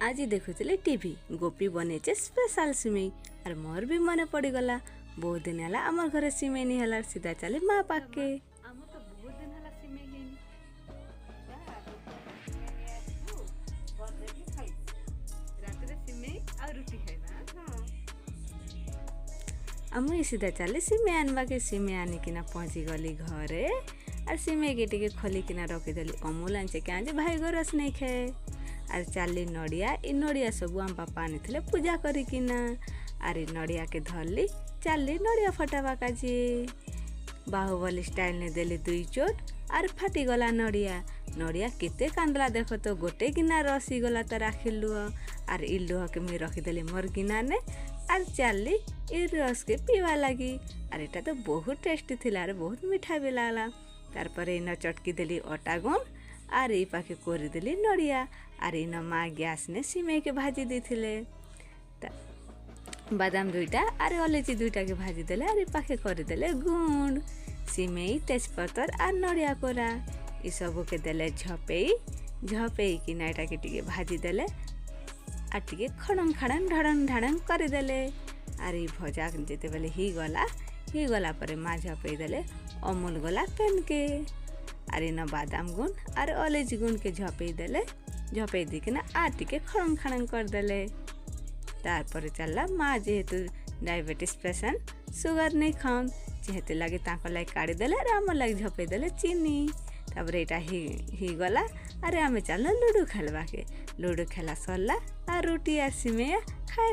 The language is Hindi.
आज देखुले टीवी गोपी बनेचे स्पेशल सिमेई और मोर भी मन पड़गला। बहुत दिन है आमर घरे सिमेई नहीं है, सीधा चले माँ पाके। मुई सीधा चले सिमेई आनवा के। सिमेई आनिकिना पहुँची गली घरे और सिमेई के टिके खोलिकिना रखीदेली। अमूल आंचे क्या भाई गोरस नहीं खाए और चाली नड़िया। इ नड़िया सब आम बापा आनी थे पूजा करिकिना और नड़िया के धरली चाली नड़िया फटावा काजी। बाहुबली स्टाइल ने देली 2 चोट और फाटी गला नड़िया। नड़िया केते कांदला देखो तो गोटे गिना रसी गला तो राखिलु और इ लुह के मुई रखीदेली मोर गिना ने और चाली इ रस के पीवा लगी। और एटा तो बहुत टेस्टी थिला और बहुत मीठा भी लागला। तारपर इन चटकी देली अटा गुण और ये पाखे कोरी देली नड़िया और इन माँ गैस ने सिमेई के भाजी दी थिले। बादाम 2टा और अलैची 2टा के भाजी देले और ये पाखे करी देले गुण। सिमेई तेजपतर और नड़िया कोरा ये सब के देले झपेई कि नाइटा के टिके भाजी देले और टिके खड़न खड़न ढड़न ढड़न कर देले। और ये भजा जेते बेले ही गला पर माँ झपेई देले अमूल गला पेन के और इन बादाम गुण और अलैची गुण के झपेई दिकिना आ टिके खड़न खड़न कर देले। तारपर चलला माँ जेहेतु डायबिटीज पेशेंट सुगर नहीं खाऊन जेहेतु लगे ताको लाग काढ़ी देले और आम लाग झपेई देले चीनी। तापर एटा ही गला अरे आमे चल लूडो खेलवा के। लूडो खेला सरला और रोटी और सिमेई खाए